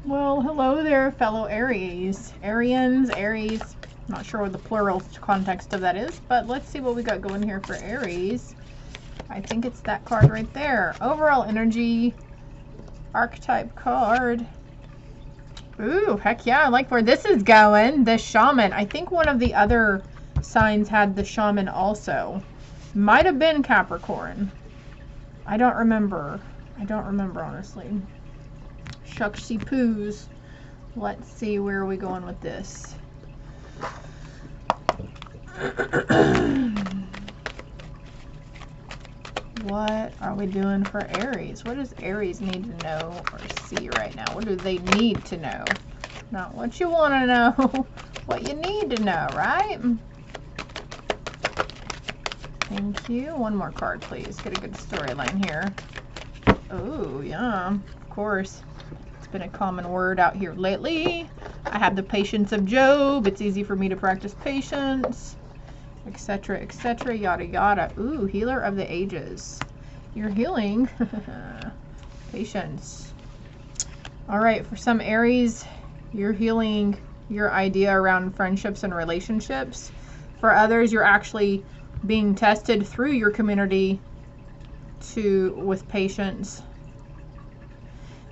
Well, hello there, fellow Aries. Arians, Aries. Not sure what the plural context of that is, but let's see what we got going here for Aries. I think it's that card right there. Overall energy, archetype card. Ooh, heck yeah, I like where this is going. The shaman. I think one of the other signs had the shaman also. Might have been Capricorn. I don't remember. Honestly. Shucksy poos. Let's see, where are we going with this? What are we doing for Aries? What does Aries need to know or see right now? What do they need to know? Not what you want to know, what you need to know, right? Thank you. One more card, please. Get a good storyline here. Oh, yeah, of course. It's been a common word out here lately. I have the patience of Job. It's easy for me to practice patience, etc., etc., yada, yada. Ooh, healer of the ages. You're healing. Patience. All right, for some Aries, you're healing your idea around friendships and relationships. For others, you're actually being tested through your community with patience.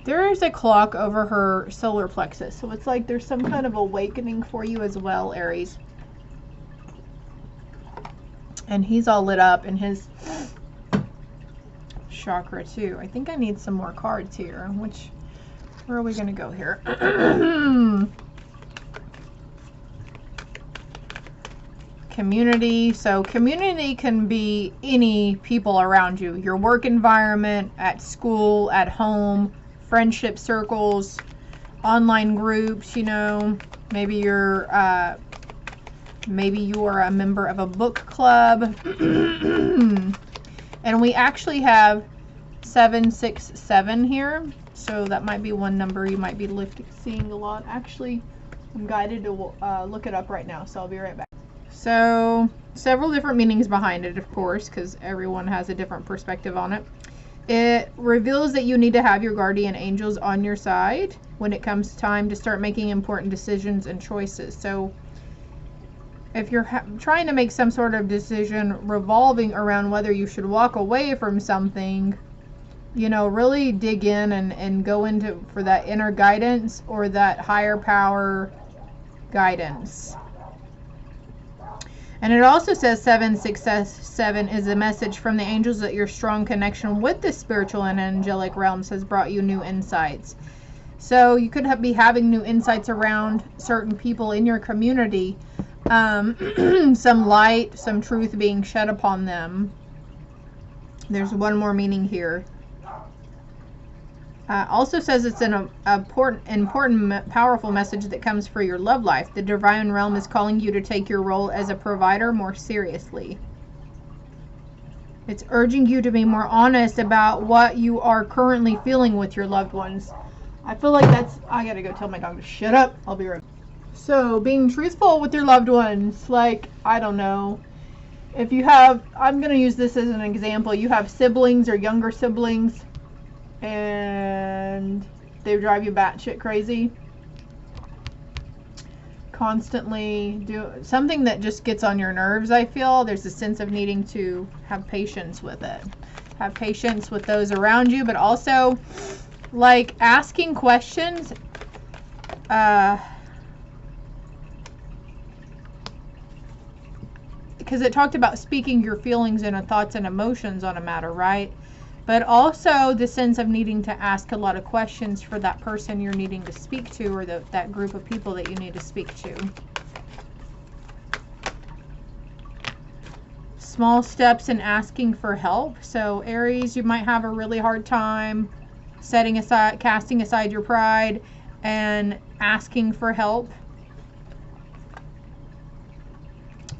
There is a clock over her solar plexus, so it's like there's some kind of awakening for you as well, Aries. And he's all lit up in his chakra too. I think I need some more cards here. Where are we going to go here? Community. So community can be any people around you. Your work environment, at school, at home, friendship circles, online groups, you know. Maybe you're a member of a book club. And we actually have 767 here. So that might be one number you might be seeing a lot. Actually, I'm guided to look it up right now, so I'll be right back. So, several different meanings behind it, of course, because everyone has a different perspective on it. It reveals that you need to have your guardian angels on your side when it comes time to start making important decisions and choices. So, if you're trying to make some sort of decision revolving around whether you should walk away from something, you know, really dig in and go into for that inner guidance or that higher power guidance. And it also says 767 is a message from the angels that your strong connection with the spiritual and angelic realms has brought you new insights. So you could be having new insights around certain people in your community. Some light, some truth being shed upon them. There's one more meaning here. Also says it's an important, powerful message that comes for your love life. The divine realm is calling you to take your role as a provider more seriously. It's urging you to be more honest about what you are currently feeling with your loved ones. I feel like I gotta go tell my dog to shut up. I'll be right back. So, being truthful with your loved ones, like, I don't know. If you have, I'm gonna use this as an example. You have siblings or younger siblings, and they drive you batshit crazy. Constantly do something that just gets on your nerves, I feel. There's a sense of needing to have patience with it. Have patience with those around you, but also, like, asking questions. Because it talked about speaking your feelings and thoughts and emotions on a matter, right? But also the sense of needing to ask a lot of questions for that person you're needing to speak to, or that group of people that you need to speak to. Small steps in asking for help. So Aries, you might have a really hard time casting aside your pride and asking for help.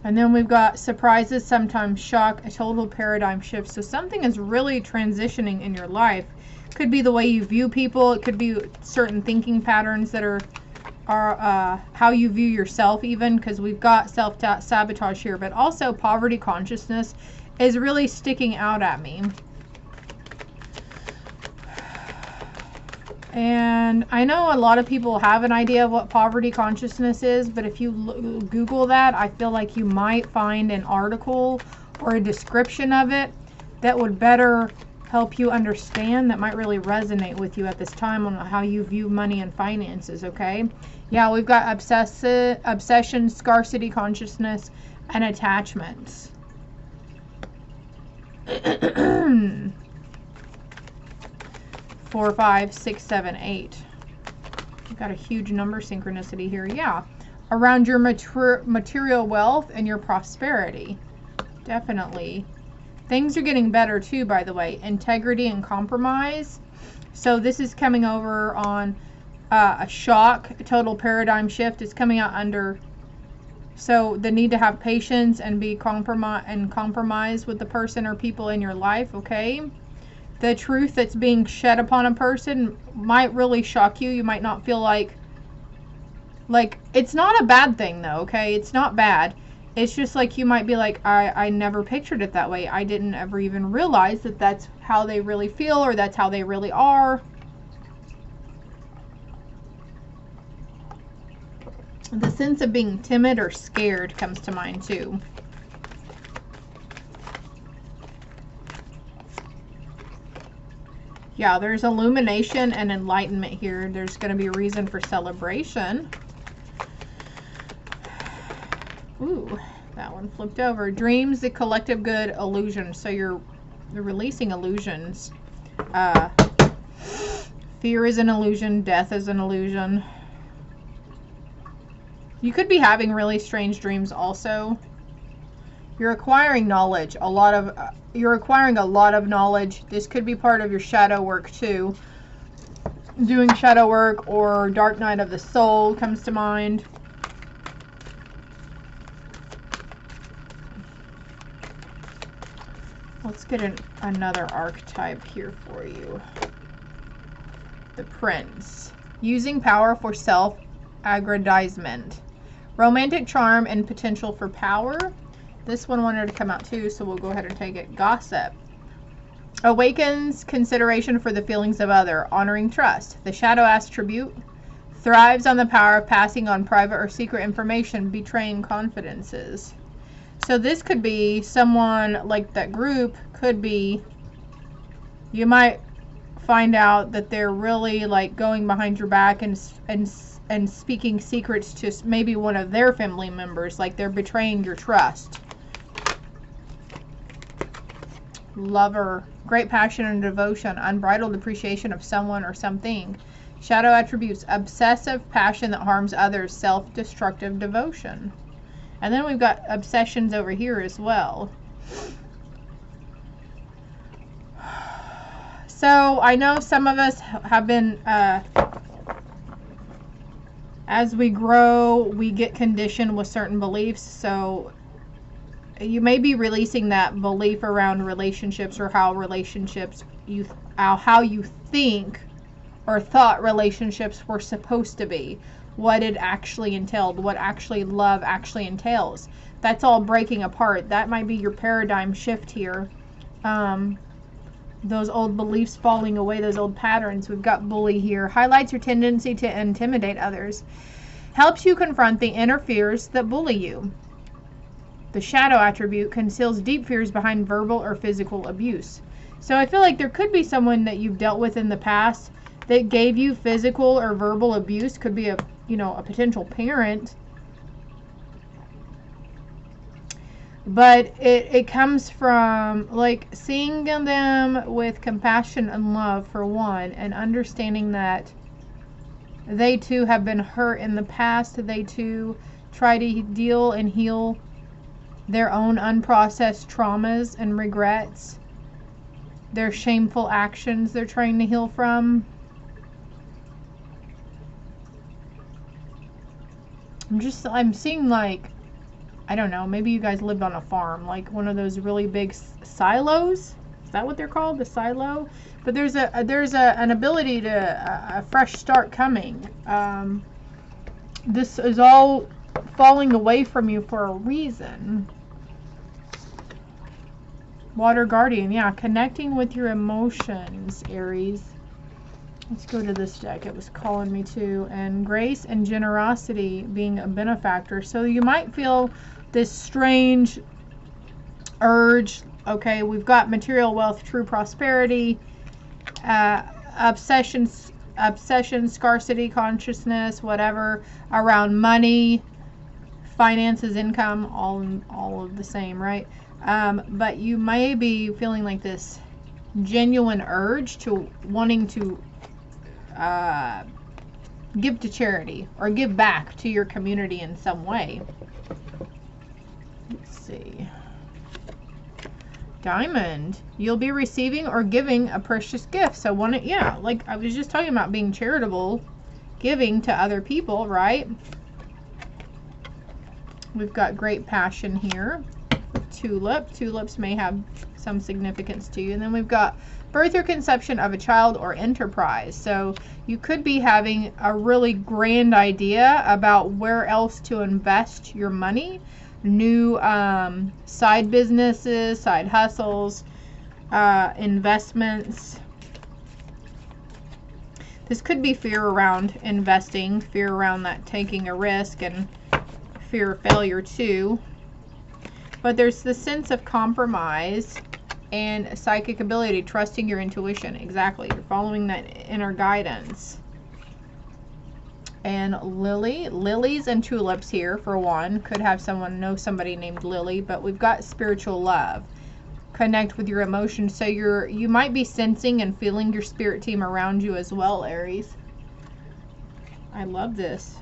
And then we've got surprises, sometimes shock, a total paradigm shift. So something is really transitioning in your life. Could be the way you view people. It could be certain thinking patterns that are how you view yourself even, because we've got self-sabotage here. But also poverty consciousness is really sticking out at me. And I know a lot of people have an idea of what poverty consciousness is, but if you Google that, I feel like you might find an article or a description of it that would better help you understand, that might really resonate with you at this time on how you view money and finances, okay? Yeah, we've got obsession, scarcity consciousness, and attachments. 4, 5, 6, 7, 8. You've got a huge number synchronicity here. Yeah. Around your material wealth and your prosperity. Definitely. Things are getting better too, by the way. Integrity and compromise. So this is coming over on a shock, a total paradigm shift. It's coming out under, so the need to have patience and be compromise with the person or people in your life, okay? The truth that's being shed upon a person might really shock you. You might not feel like it's not a bad thing though, okay? It's not bad. It's just like you might be like, I never pictured it that way. I didn't ever even realize that that's how they really feel, or that's how they really are. The sense of being timid or scared comes to mind too. Yeah, there's illumination and enlightenment here. There's going to be a reason for celebration. Ooh, that one flipped over. Dreams, the collective good, illusion. So you're releasing illusions. Fear is an illusion. Death is an illusion. You could be having really strange dreams also. You're acquiring knowledge. You're acquiring a lot of knowledge. This could be part of your shadow work too. Doing shadow work, or dark night of the soul comes to mind. Let's get another archetype here for you. The Prince. Using power for self-aggrandizement. Romantic charm and potential for power. This one wanted to come out too, so we'll go ahead and take it. Gossip. Awakens consideration for the feelings of other. Honoring trust. The shadow attribute. Thrives on the power of passing on private or secret information, betraying confidences. So this could be someone like that group, could be, you might find out that they're really like going behind your back and speaking secrets to maybe one of their family members, like they're betraying your trust. Lover. Great passion and devotion, unbridled appreciation of someone or something. Shadow attributes. Obsessive passion that harms others, self-destructive devotion. And then we've got obsessions over here as well. So I know some of us have been, as we grow, we get conditioned with certain beliefs. So you may be releasing that belief around relationships, or how relationships, how you think or thought relationships were supposed to be. What it actually entailed, what actually love actually entails. That's all breaking apart. That might be your paradigm shift here. Those old beliefs falling away, those old patterns. We've got bully here. Highlights your tendency to intimidate others. Helps you confront the inner fears that bully you. The shadow attribute conceals deep fears behind verbal or physical abuse. So I feel like there could be someone that you've dealt with in the past that gave you physical or verbal abuse. Could be a potential parent. But it comes from like seeing them with compassion and love for one, and understanding that they too have been hurt in the past. They too try to deal and heal their own unprocessed traumas and regrets. Their shameful actions they're trying to heal from. I'm seeing like, I don't know, maybe you guys lived on a farm, like one of those really big silos. Is that what they're called? The silo? But there's an ability to a fresh start coming. This is all falling away from you for a reason. Water guardian, yeah, connecting with your emotions, Aries. Let's go to this deck. It was calling me to. And grace and generosity being a benefactor. So you might feel this strange urge. Okay, we've got material wealth, true prosperity, obsession, scarcity consciousness, whatever, around money, finances, income, all of the same, right? But you may be feeling like this genuine urge to wanting to give to charity or give back to your community in some way. Let's see. Diamond. You'll be receiving or giving a precious gift. So yeah, like I was just talking about being charitable, giving to other people, right? We've got great passion here. Tulip. Tulips may have some significance to you. And then we've got birth or conception of a child or enterprise. So you could be having a really grand idea about where else to invest your money. New side businesses, side hustles, investments. This could be fear around investing, fear around that taking a risk, and fear of failure too. But there's the sense of compromise and psychic ability, trusting your intuition. Exactly. You're following that inner guidance. And lilies and tulips here for one. Could have someone know somebody named Lily, but we've got spiritual love. Connect with your emotions. So you might be sensing and feeling your spirit team around you as well, Aries. I love this.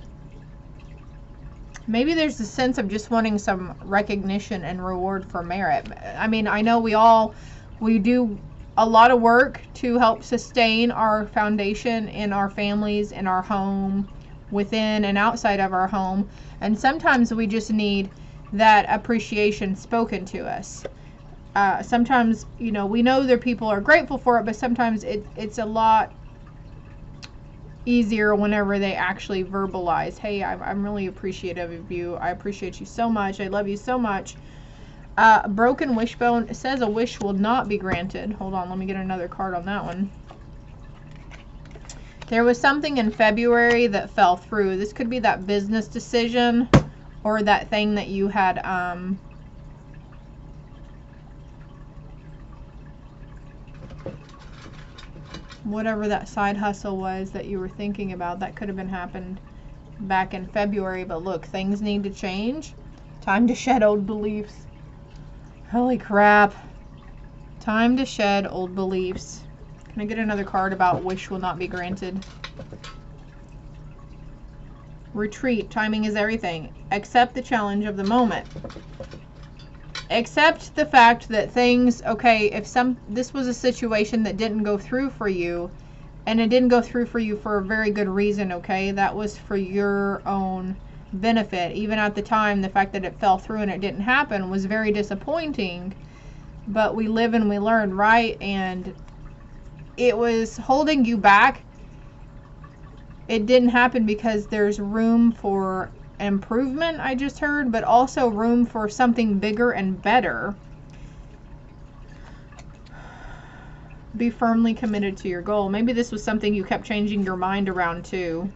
Maybe there's a sense of just wanting some recognition and reward for merit. I mean, I know we do a lot of work to help sustain our foundation in our families, in our home, within and outside of our home. And sometimes we just need that appreciation spoken to us. Sometimes, you know, we know that people are grateful for it, but sometimes it's a lot easier whenever they actually verbalize, hey, I'm really appreciative of you. I appreciate you so much. I love you so much. Broken wishbone. It says a wish will not be granted. Hold on, let me get another card on that one. There was something in February that fell through. This could be that business decision or that thing that you had whatever that side hustle was that you were thinking about. That could have been happened back in February. But look, things need to change. Time to shed old beliefs. Holy crap. Time to shed old beliefs. Can I get another card about wish will not be granted? Retreat. Timing is everything. Accept the challenge of the moment. Accept the fact that things, okay, if this was a situation that didn't go through for you, and it didn't go through for you for a very good reason, okay? That was for your own benefit. Even at the time, the fact that it fell through and it didn't happen was very disappointing. But we live and we learn, right? And it was holding you back. It didn't happen because there's room for improvement, I just heard, but also room for something bigger and better. Be firmly committed to your goal. Maybe this was something you kept changing your mind around too.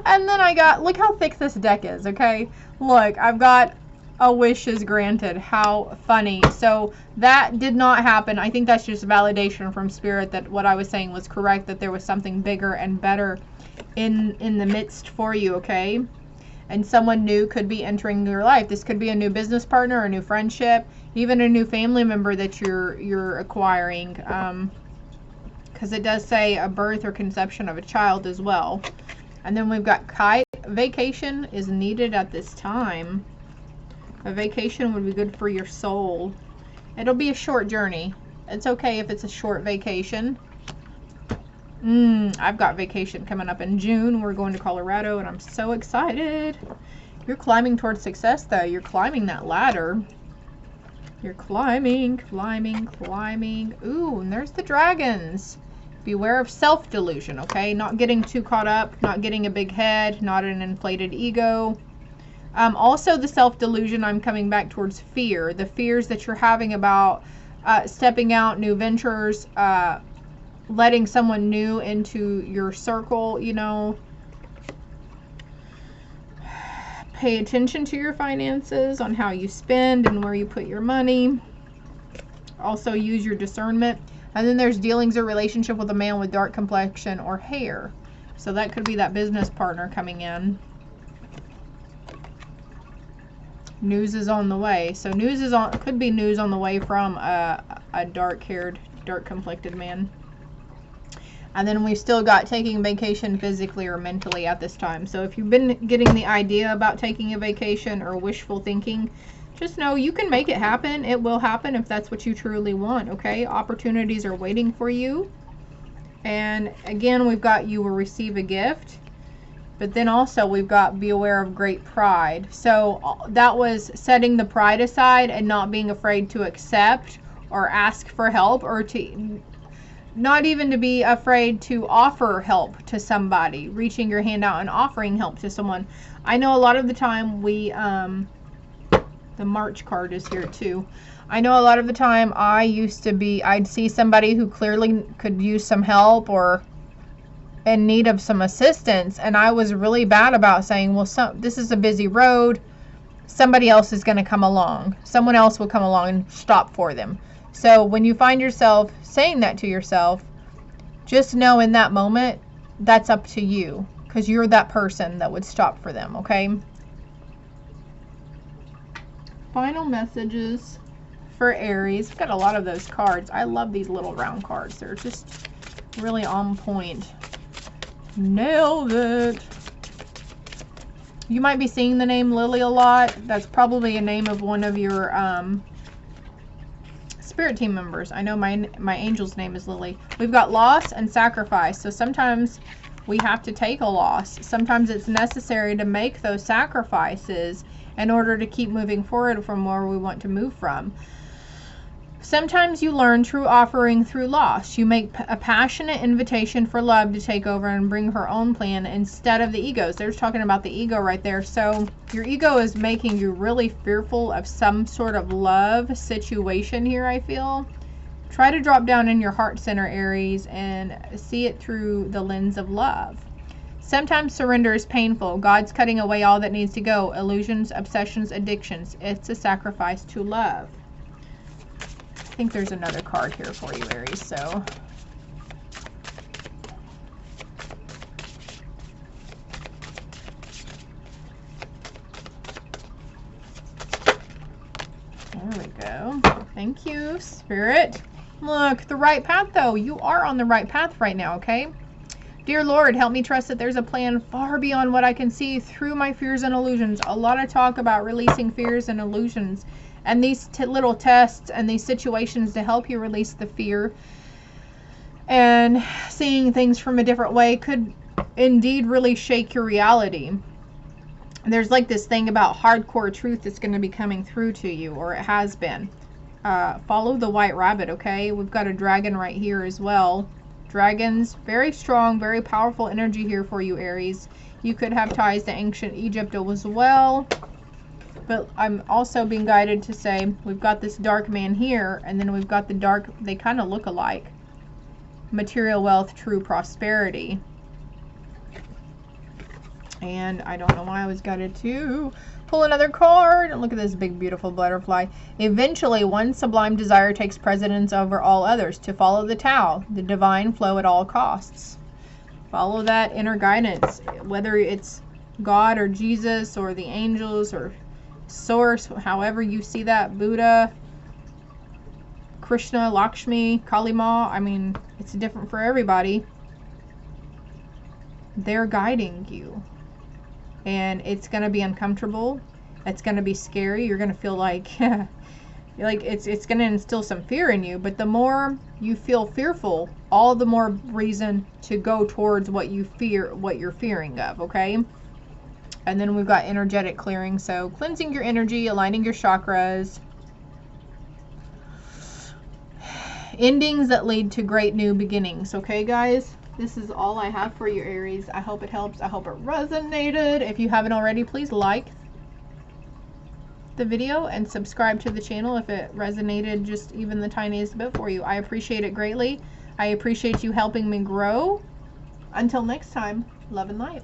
And then I got, look how thick this deck is, okay? Look, I've got a wish is granted. How funny. So that did not happen. I think that's just validation from spirit that what I was saying was correct, that there was something bigger and better in the midst for you, okay? And someone new could be entering your life. This could be a new business partner, a new friendship, even a new family member that you're acquiring, because it does say a birth or conception of a child as well. And then we've got kite. Vacation is needed at this time. A vacation would be good for your soul. It'll be a short journey. It's okay if it's a short vacation. I've got vacation coming up in June. We're going to Colorado and I'm so excited. You're climbing towards success though. You're climbing that ladder. You're climbing, climbing, climbing. Ooh, and there's the dragons. Beware of self-delusion, okay? Not getting too caught up, not getting a big head, not an inflated ego. Also the self-delusion, I'm coming back towards fear. The fears that you're having about stepping out, new ventures, letting someone new into your circle, you know. Pay attention to your finances, on how you spend and where you put your money. Also use your discernment. And then there's dealings or relationship with a man with dark complexion or hair. So that could be that business partner coming in. News is on the way. So news is on, could be news on the way from a dark-haired, dark-complected man. And then we've still got taking vacation physically or mentally at this time. So if you've been getting the idea about taking a vacation or wishful thinking, just know you can make it happen. It will happen if that's what you truly want, okay? Opportunities are waiting for you. And again, we've got you will receive a gift. But then also we've got be aware of great pride. So that was setting the pride aside and not being afraid to accept or ask for help, or to not even to be afraid to offer help to somebody, reaching your hand out and offering help to someone. I know a lot of the time we, the March card is here too. I know a lot of the time I'd see somebody who clearly could use some help or in need of some assistance, and I was really bad about saying, well, this is a busy road, somebody else is going to come along, someone else will come along and stop for them. So when you find yourself saying that to yourself, just know in that moment, that's up to you, because you're that person that would stop for them, okay? Final messages for Aries. I've got a lot of those cards. I love these little round cards. They're just really on point. Nailed it. You might be seeing the name Lily a lot. That's probably a name of one of your spirit team members. I know my angel's name is Lily. We've got loss and sacrifice. So sometimes we have to take a loss. Sometimes it's necessary to make those sacrifices in order to keep moving forward from where we want to move from. Sometimes you learn true offering through loss. You make a passionate invitation for love to take over and bring her own plan instead of the egos. They're talking about the ego right there. So your ego is making you really fearful of some sort of love situation here, I feel. Try to drop down in your heart center, Aries, and see it through the lens of love. Sometimes surrender is painful. God's cutting away all that needs to go. Illusions, obsessions, addictions. It's a sacrifice to love. I think there's another card here for you, Aries. So there we go. Thank you, Spirit. Look, the right path though. You are on the right path right now, okay? Dear Lord, help me trust that there's a plan far beyond what I can see through my fears and illusions. A lot of talk about releasing fears and illusions. And these little tests and these situations to help you release the fear and seeing things from a different way could indeed really shake your reality. There's like this thing about hardcore truth that's going to be coming through to you, or it has been. Follow the white rabbit, okay? We've got a dragon right here as well. Dragons, very strong, very powerful energy here for you, Aries. You could have ties to ancient Egypt as well. But I'm also being guided to say we've got this dark man here, and then we've got the dark, they kind of look alike. Material wealth, true prosperity. And I don't know why I was guided to pull another card. And look at this big, beautiful butterfly. Eventually, one sublime desire takes precedence over all others, to follow the Tao, the divine flow at all costs. Follow that inner guidance, whether it's God or Jesus or the angels or source, however you see that, Buddha, Krishna, Lakshmi, Kali Ma. I mean, it's different for everybody. They're guiding you, and it's going to be uncomfortable. It's going to be scary. You're going to feel like it's going to instill some fear in you, but the more you feel fearful, all the more reason to go towards what you fear, what you're fearing of, okay? And then we've got energetic clearing, so cleansing your energy, aligning your chakras. Endings that lead to great new beginnings. Okay, guys? This is all I have for you, Aries. I hope it helps. I hope it resonated. If you haven't already, please like the video and subscribe to the channel if it resonated just even the tiniest bit for you. I appreciate it greatly. I appreciate you helping me grow. Until next time, love and light.